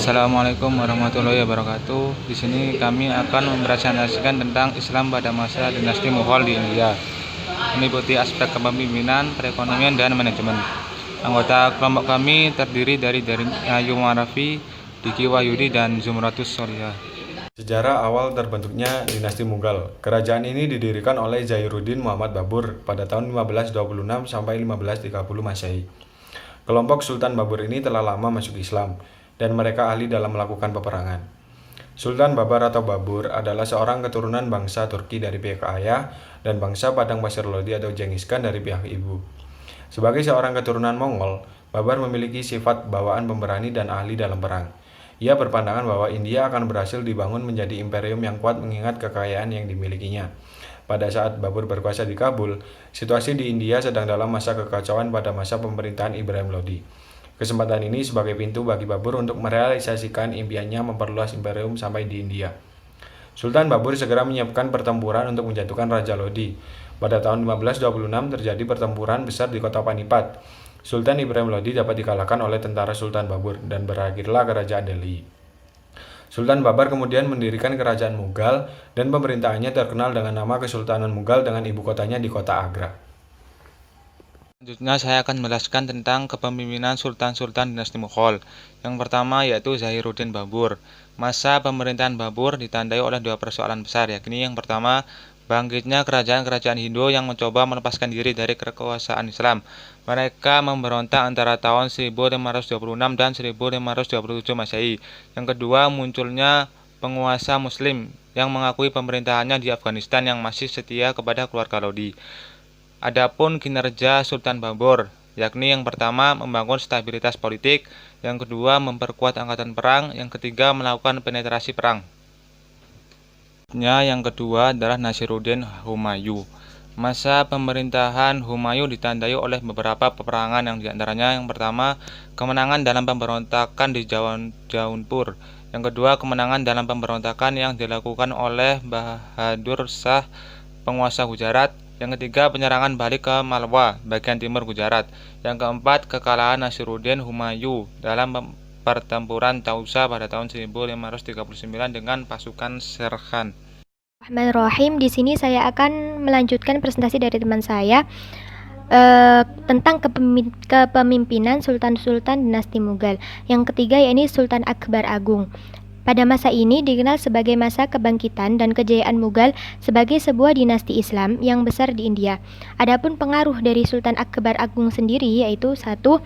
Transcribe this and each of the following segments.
Assalamualaikum warahmatullahi wabarakatuh. Di sini kami akan mempresentasikan tentang Islam pada masa dinasti Mughal di India, meliputi aspek kepemimpinan, perekonomian, dan manajemen. Anggota kelompok kami terdiri dari Ayu Marafi, Diki Wahyudi, dan Zumratus Solihah. Sejarah awal terbentuknya dinasti Mughal. Kerajaan ini didirikan oleh Zainuddin Muhammad Babur pada tahun 1526 sampai 1530 Masehi. Kelompok Sultan Babur ini telah lama masuk Islam dan mereka ahli dalam melakukan peperangan. Sultan Babar atau Babur adalah seorang keturunan bangsa Turki dari pihak ayah dan bangsa Padang Pasir Lodi atau Genghis Khan dari pihak ibu. Sebagai seorang keturunan Mongol, Babar memiliki sifat bawaan pemberani dan ahli dalam perang. Ia berpandangan bahwa India akan berhasil dibangun menjadi imperium yang kuat mengingat kekayaan yang dimilikinya. Pada saat Babur berkuasa di Kabul, situasi di India sedang dalam masa kekacauan pada masa pemerintahan Ibrahim Lodi. Kesempatan ini sebagai pintu bagi Babur untuk merealisasikan impiannya memperluas imperium sampai di India. Sultan Babur segera menyiapkan pertempuran untuk menjatuhkan Raja Lodi. Pada tahun 1526 terjadi pertempuran besar di kota Panipat. Sultan Ibrahim Lodi dapat dikalahkan oleh tentara Sultan Babur dan berakhirlah kerajaan Delhi. Sultan Babar kemudian mendirikan kerajaan Mughal dan pemerintahannya terkenal dengan nama Kesultanan Mughal dengan ibu kotanya di kota Agra. Selanjutnya saya akan menjelaskan tentang kepemimpinan Sultan-Sultan dinasti Mughal. Yang pertama yaitu Zainuddin Babur. Masa pemerintahan Babur ditandai oleh dua persoalan besar, yakni yang pertama, bangkitnya kerajaan-kerajaan Hindu yang mencoba melepaskan diri dari kekuasaan Islam. Mereka memberontak antara tahun 1526 dan 1527 Masehi. Yang kedua, munculnya penguasa Muslim yang mengakui pemerintahannya di Afghanistan yang masih setia kepada keluarga Lodi. Adapun kinerja Sultan Babur, yakni yang pertama membangun stabilitas politik, yang kedua memperkuat angkatan perang, yang ketiga melakukan penetrasi perang. Yang kedua adalah Nasiruddin Humayun. Masa pemerintahan Humayun ditandai oleh beberapa peperangan yang diantaranya yang pertama kemenangan dalam pemberontakan di Jaunpur, yang kedua kemenangan dalam pemberontakan yang dilakukan oleh Bahadur Shah penguasa Gujarat, yang ketiga penyerangan balik ke Malwa bagian timur Gujarat, yang keempat kekalahan Nasiruddin Humayun dalam pertempuran Tausa pada tahun 1539 dengan pasukan Sher Khan. Bismillahirrahmanirrahim. Di sini saya akan melanjutkan presentasi dari teman saya tentang kepemimpinan Sultan-Sultan dinasti Mughal. Yang ketiga yakni Sultan Akbar Agung. Pada masa ini dikenal sebagai masa kebangkitan dan kejayaan Mughal sebagai sebuah dinasti Islam yang besar di India. Adapun pengaruh dari Sultan Akbar Agung sendiri yaitu satu,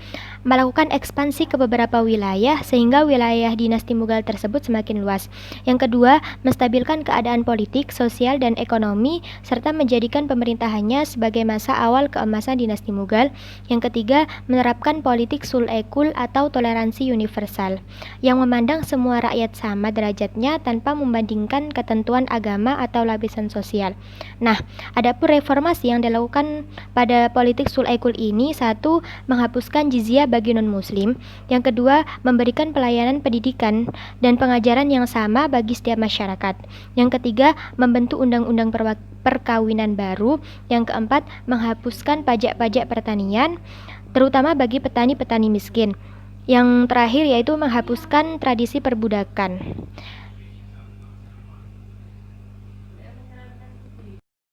melakukan ekspansi ke beberapa wilayah sehingga wilayah dinasti Mughal tersebut semakin luas. Yang kedua, menstabilkan keadaan politik, sosial, dan ekonomi serta menjadikan pemerintahannya sebagai masa awal keemasan dinasti Mughal. Yang ketiga, menerapkan politik sul-e-kul atau toleransi universal yang memandang semua rakyat sama derajatnya tanpa membandingkan ketentuan agama atau lapisan sosial. Nah, adapun reformasi yang dilakukan pada politik sul-e-kul ini, satu, menghapuskan jizyah bagi non-muslim. Yang kedua, memberikan pelayanan pendidikan dan pengajaran yang sama bagi setiap masyarakat. Yang ketiga, membentuk undang-undang perkawinan baru. Yang keempat, menghapuskan pajak-pajak pertanian, terutama bagi petani-petani miskin. Yang terakhir yaitu menghapuskan tradisi perbudakan.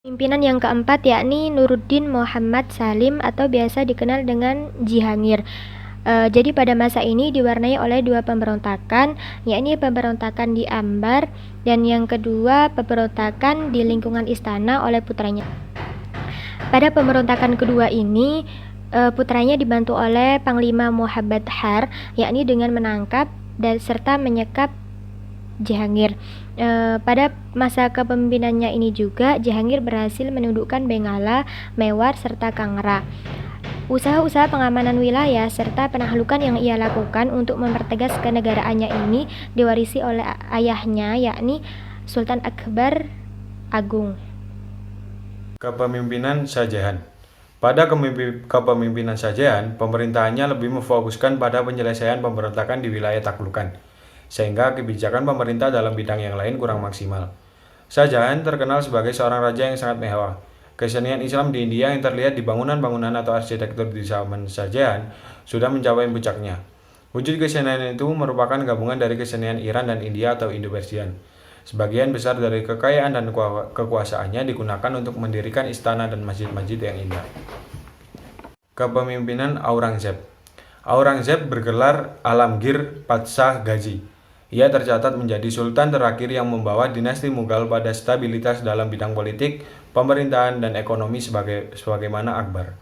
Pimpinan yang keempat yakni Nuruddin Muhammad Salim atau biasa dikenal dengan Jihangir. Jadi pada masa ini diwarnai oleh dua pemberontakan, yakni pemberontakan di Ambar dan yang kedua pemberontakan di lingkungan istana oleh putranya. Pada pemberontakan kedua ini, putranya dibantu oleh Panglima Muhammad Har, yakni dengan menangkap dan serta menyekap Jihangir. Pada masa kepemimpinannya ini juga Jihangir berhasil menundukkan Bengala, Mewar, serta Kangra. Usaha-usaha pengamanan wilayah serta penaklukan yang ia lakukan untuk mempertegas kenegaraannya ini diwarisi oleh ayahnya, yakni Sultan Akbar Agung. Kepemimpinan Shah Jahan. Pada kepemimpinan Shah Jahan, pemerintahannya lebih memfokuskan pada penyelesaian pemberontakan di wilayah taklukan, sehingga kebijakan pemerintah dalam bidang yang lain kurang maksimal. Shah Jahan terkenal sebagai seorang raja yang sangat mewah. Kesenian Islam di India yang terlihat di bangunan-bangunan atau arsitektur di zaman Shah Jahan sudah mencapai puncaknya. Wujud kesenian itu merupakan gabungan dari kesenian Iran dan India atau Indo-Persian. Sebagian besar dari kekayaan dan kekuasaannya digunakan untuk mendirikan istana dan masjid-masjid yang indah. Kepemimpinan Aurangzeb. Aurangzeb bergelar Alamgir Padshah Ghazi. Ia tercatat menjadi sultan terakhir yang membawa dinasti Mughal pada stabilitas dalam bidang politik, pemerintahan, dan ekonomi sebagaimana Akbar.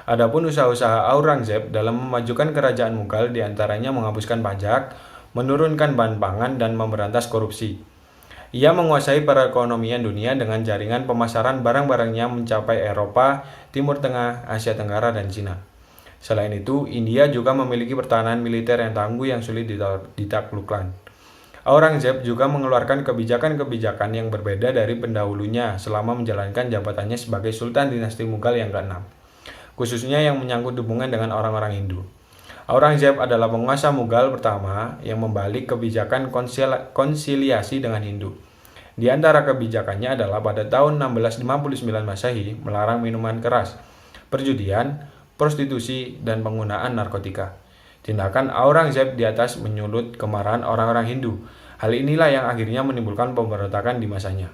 Adapun usaha-usaha Aurangzeb dalam memajukan kerajaan Mughal diantaranya menghapuskan pajak, menurunkan bahan pangan, dan memberantas korupsi. Ia menguasai perekonomian dunia dengan jaringan pemasaran barang-barangnya mencapai Eropa, Timur Tengah, Asia Tenggara, dan Cina. Selain itu, India juga memiliki pertahanan militer yang tangguh yang sulit ditaklukkan. Aurangzeb juga mengeluarkan kebijakan-kebijakan yang berbeda dari pendahulunya selama menjalankan jabatannya sebagai Sultan Dinasti Mughal yang ke-6, khususnya yang menyangkut hubungan dengan orang-orang Hindu. Aurangzeb adalah penguasa Mughal pertama yang membalik kebijakan konsiliasi dengan Hindu. Di antara kebijakannya adalah pada tahun 1659 Masehi melarang minuman keras, perjudian, prostitusi, dan penggunaan narkotika. Tindakan Aurangzeb di atas menyulut kemarahan orang-orang Hindu. Hal inilah yang akhirnya menimbulkan pemberontakan di masanya.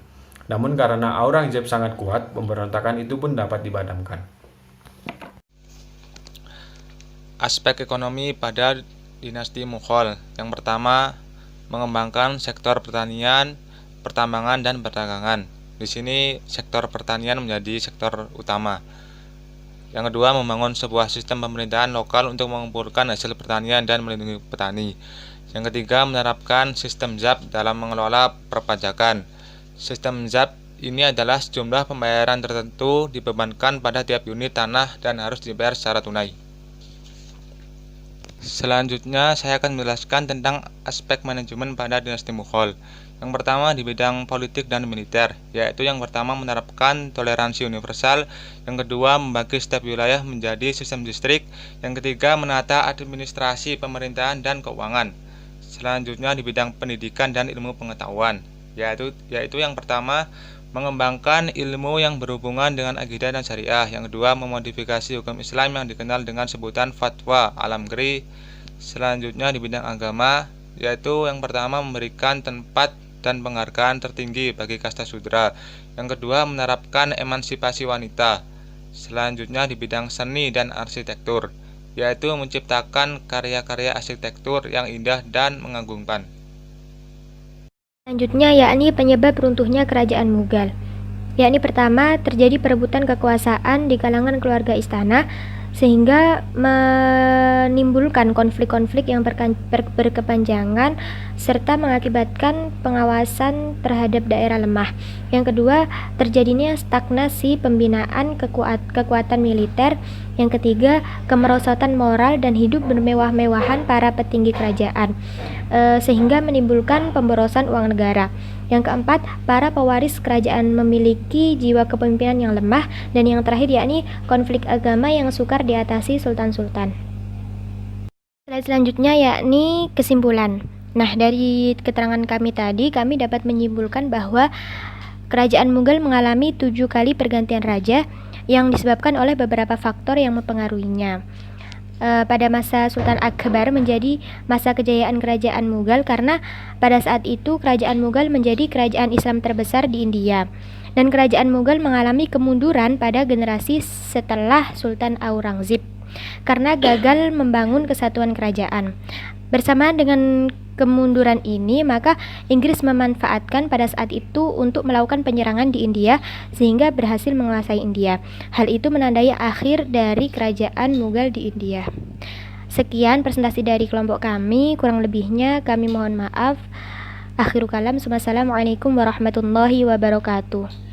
Namun karena Aurangzeb sangat kuat, pemberontakan itu pun dapat dipadamkan. Aspek ekonomi pada dinasti Mughal. Yang pertama, mengembangkan sektor pertanian, pertambangan, dan perdagangan. Di sini sektor pertanian menjadi sektor utama. Yang kedua, membangun sebuah sistem pemerintahan lokal untuk mengumpulkan hasil pertanian dan melindungi petani. Yang ketiga, menerapkan sistem zabt dalam mengelola perpajakan. Sistem zabt ini adalah sejumlah pembayaran tertentu dibebankan pada tiap unit tanah dan harus dibayar secara tunai. Selanjutnya, saya akan menjelaskan tentang aspek manajemen pada dinasti Mughal. Yang pertama di bidang politik dan militer, yaitu yang pertama menerapkan toleransi universal, yang kedua membagi setiap wilayah menjadi sistem distrik, yang ketiga menata administrasi pemerintahan dan keuangan. Selanjutnya di bidang pendidikan dan ilmu pengetahuan, yaitu yang pertama mengembangkan ilmu yang berhubungan dengan akidah dan syariah, yang kedua memodifikasi hukum Islam yang dikenal dengan sebutan fatwa Alamgiri. Selanjutnya di bidang agama, yaitu yang pertama memberikan tempat dan penghargaan tertinggi bagi kasta sudra, yang kedua menerapkan emansipasi wanita. Selanjutnya di bidang seni dan arsitektur, yaitu menciptakan karya-karya arsitektur yang indah dan mengagumkan. Selanjutnya yakni penyebab runtuhnya kerajaan Mughal. Yakni pertama, terjadi perebutan kekuasaan di kalangan keluarga istana sehingga menimbulkan konflik-konflik yang berkepanjangan serta mengakibatkan pengawasan terhadap daerah lemah. Yang kedua, terjadinya stagnasi pembinaan kekuatan militer. Yang ketiga, kemerosotan moral dan hidup bermewah-mewahan para petinggi kerajaan, sehingga menimbulkan pemborosan uang negara. Yang keempat, para pewaris kerajaan memiliki jiwa kepemimpinan yang lemah. Dan yang terakhir yakni konflik agama yang sukar diatasi sultan-sultan. Selanjutnya yakni kesimpulan. Nah, dari keterangan kami tadi, kami dapat menyimpulkan bahwa kerajaan Mughal mengalami 7 kali pergantian raja yang disebabkan oleh beberapa faktor yang mempengaruhinya. Pada masa Sultan Akbar menjadi masa kejayaan kerajaan Mughal karena pada saat itu kerajaan Mughal menjadi kerajaan Islam terbesar di India, dan kerajaan Mughal mengalami kemunduran pada generasi setelah Sultan Aurangzeb karena gagal membangun kesatuan kerajaan. Bersamaan dengan kemunduran ini, maka Inggris memanfaatkan pada saat itu untuk melakukan penyerangan di India sehingga berhasil menguasai India. Hal itu menandai akhir dari kerajaan Mughal di India. Sekian presentasi dari kelompok kami, kurang lebihnya kami mohon maaf. Akhirul kalam, wassalamualaikum warahmatullahi wabarakatuh.